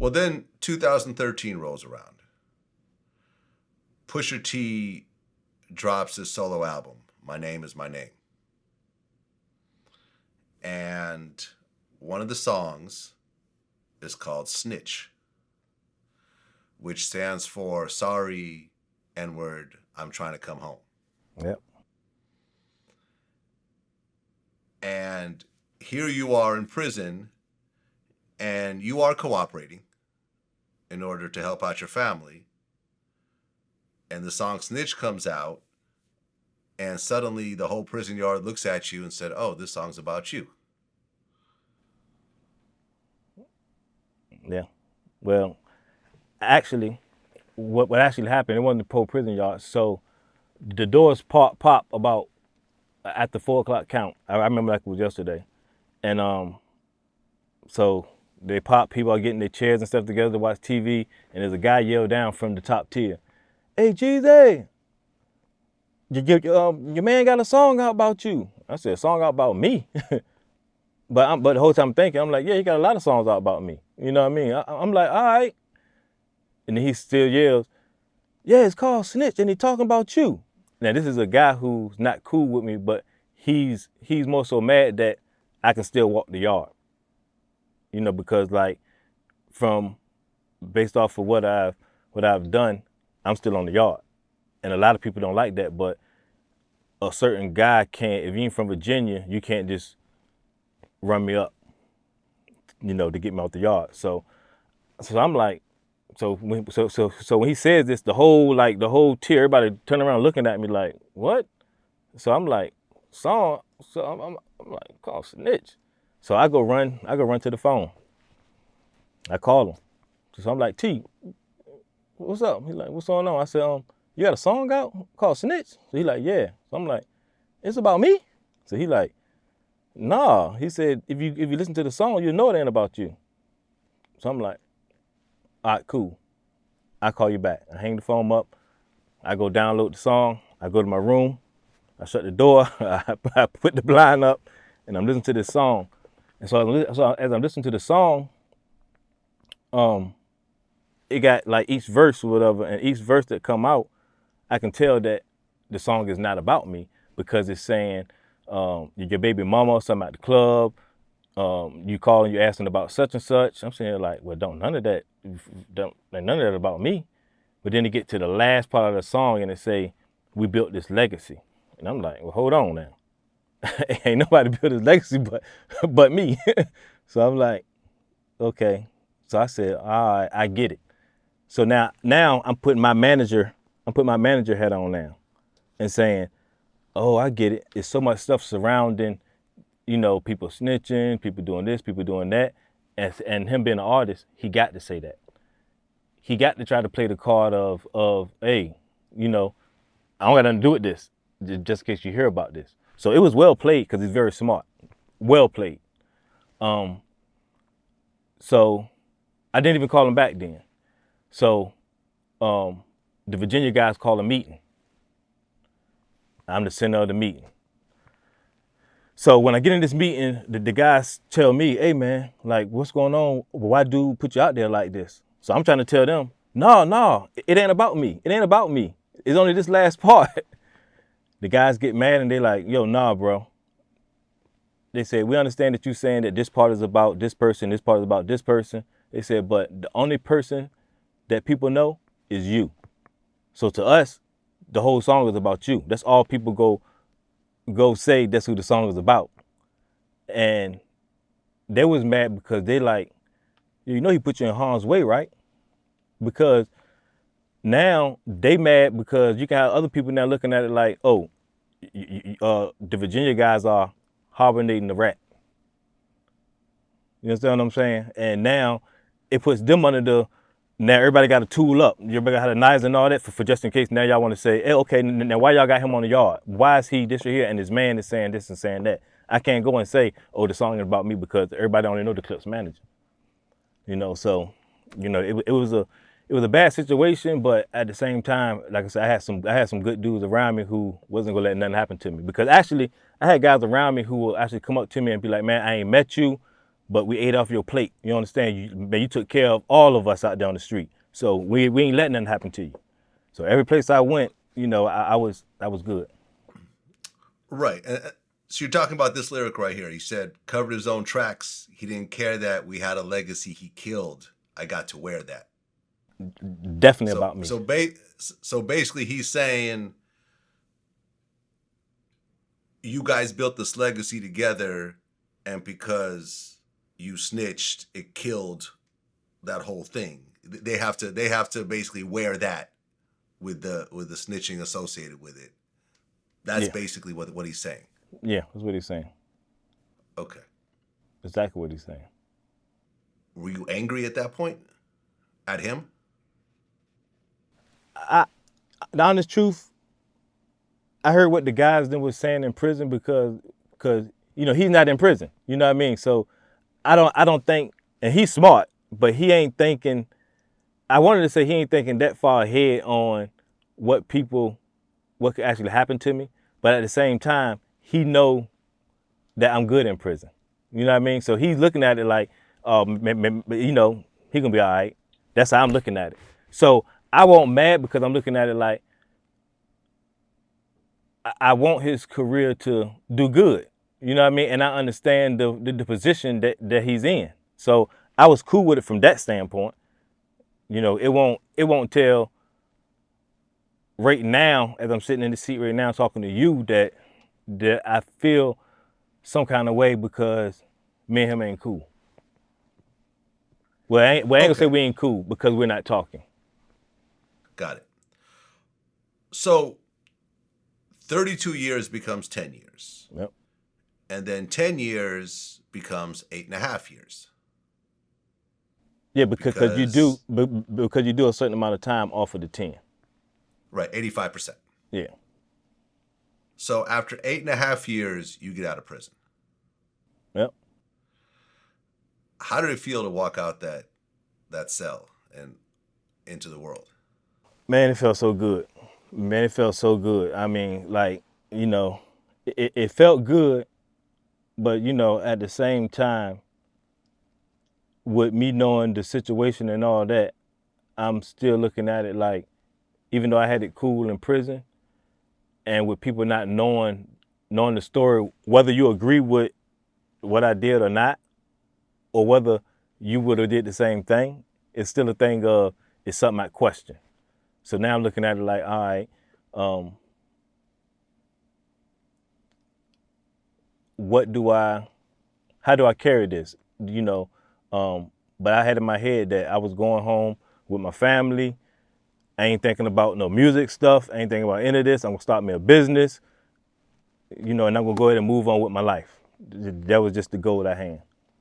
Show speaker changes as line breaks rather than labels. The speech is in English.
Well, then 2013 rolls around. Pusha T drops his solo album, My Name Is My Name. And one of the songs is called Snitch, which stands for Sorry, N-word, I'm Trying to Come Home.
Yep.
And here you are in prison, and you are cooperating in order to help out your family. And the song Snitch comes out, and suddenly the whole prison yard looks at you and said, oh, this song's about you.
Yeah. Well, actually, what actually happened, it wasn't the pro prison yard. So the doors pop about at the 4 o'clock count. I remember like it was yesterday. And so they pop, people are getting their chairs and stuff together to watch TV, and there's a guy yelled down from the top tier, "Hey, Geezy, your man got a song out about you." I said, "A song out about me?" But the whole time I'm thinking, I'm like, yeah, he got a lot of songs out about me. You know what I mean? I'm like, all right. And then he still yells, "Yeah, it's called Snitch, and he talking about you." Now this is a guy who's not cool with me, but he's more so mad that I can still walk the yard. You know, because like from based off of what I've done, I'm still on the yard. And a lot of people don't like that, but a certain guy can't, if you ain't from Virginia, you can't just run me up, you know, to get me out the yard. So I'm like, so when he says this, the whole tier, everybody turn around looking at me like, what? So I'm like, song. So I'm like, call Snitch. So I go run to the phone. I call him. So I'm like, T, what's up? He's like, what's going on? I said, you got a song out called Snitch? So he like, yeah. So I'm like, it's about me? So he like, nah. He said, if you listen to the song, you know it ain't about you. So I'm like, all right, cool. I call you back. I hang the phone up. I go download the song. I go to my room. I shut the door. I put the blind up, and I'm listening to this song. And so as I'm listening to the song, it got like each verse or whatever, and each verse that come out, I can tell that the song is not about me because it's saying your baby mama or something at the club, you calling, you asking about such and such. I'm saying like, well, none of that about me. But then you get to the last part of the song and it say, we built this legacy. And I'm like, well, hold on now. Ain't nobody built this legacy but me. So I'm like, okay. So I said, all right, I get it. So now I'm putting my manager hat on now and saying, oh, I get it. There's so much stuff surrounding, you know, people snitching, people doing this, people doing that. And him being an artist, he got to say that. He got to try to play the card of hey, you know, I don't got nothing to do with this, just in case you hear about this. So it was well played because he's very smart. Well played. So I didn't even call him back then. So the Virginia guys call a meeting. I'm the center of the meeting. So when I get in this meeting, the guys tell me, hey man, like what's going on? Why dude put you out there like this? So I'm trying to tell them, no, it ain't about me. It ain't about me. It's only this last part. The guys get mad and they like, yo, nah, bro. They said, we understand that you saying that this part is about this person, this part is about this person. They said, but the only person that people know is you. So to us, the whole song is about you. That's all people go say, that's who the song is about. And they was mad because they like, you know he put you in harm's way, right? Because now they mad because you can have other people now looking at it like, oh, the Virginia guys are hibernating the rat. You understand what I'm saying? And now it puts them under now everybody got to tool up. Everybody got the knives and all that for just in case. Now y'all want to say, hey, okay, now why y'all got him on the yard? Why is he this right here and his man is saying this and saying that? I can't go and say, oh, the song is about me because everybody only know the Clips manager. You know, so, you know, it was a bad situation, but at the same time, like I said, I had some good dudes around me who wasn't gonna let nothing happen to me. Because actually, I had guys around me who will actually come up to me and be like, man, I ain't met you, but we ate off your plate. You understand? You took care of all of us out there on the street. So we ain't letting nothing happen to you. So every place I went, I was good.
Right. So you're talking about this lyric right here. He said, covered his own tracks. He didn't care that we had a legacy he killed. I got to wear that.
Definitely about me.
So basically he's saying you guys built this legacy together, and because you snitched, it killed that whole thing. They have to basically wear that with the snitching associated with it. That's basically what he's saying.
Yeah, that's what he's saying.
Okay.
Exactly what he's saying.
Were you angry at that point? At him?
The honest truth, I heard what the guys then was saying in prison because he's not in prison. You know what I mean? So I don't think, and he's smart, but he ain't thinking. I wanted to say he ain't thinking that far ahead on what could actually happen to me. But at the same time, he know that I'm good in prison. You know what I mean? So he's looking at it like, he gonna be all right. That's how I'm looking at it. So I won't mad because I'm looking at it like I want his career to do good. You know what I mean? And I understand the position that he's in. So I was cool with it from that standpoint. It won't tell right now, as I'm sitting in the seat right now talking to you, that I feel some kind of way because me and him ain't cool. Well, I ain't gonna say we ain't cool because we're not talking.
Got it. So 32 years becomes 10 years.
Yep.
And then 10 years becomes 8.5 years.
Yeah, because you do a certain amount of time off of the 10.
Right, 85%.
Yeah.
So after 8.5 years, you get out of prison.
Yep.
How did it feel to walk out that cell and into the world?
Man, it felt so good. I mean, like, it felt good, but at the same time, with me knowing the situation and all that, I'm still looking at it like, even though I had it cool in prison, and with people not knowing the story, whether you agree with what I did or not, or whether you would have did the same thing, it's still a thing of, it's something I question. So now I'm looking at it like, all right, how do I carry this? But I had in my head that I was going home with my family. I ain't thinking about no music stuff. I ain't thinking about any of this. I'm gonna start me a business, and I'm gonna go ahead and move on with my life. That was just the goal I had.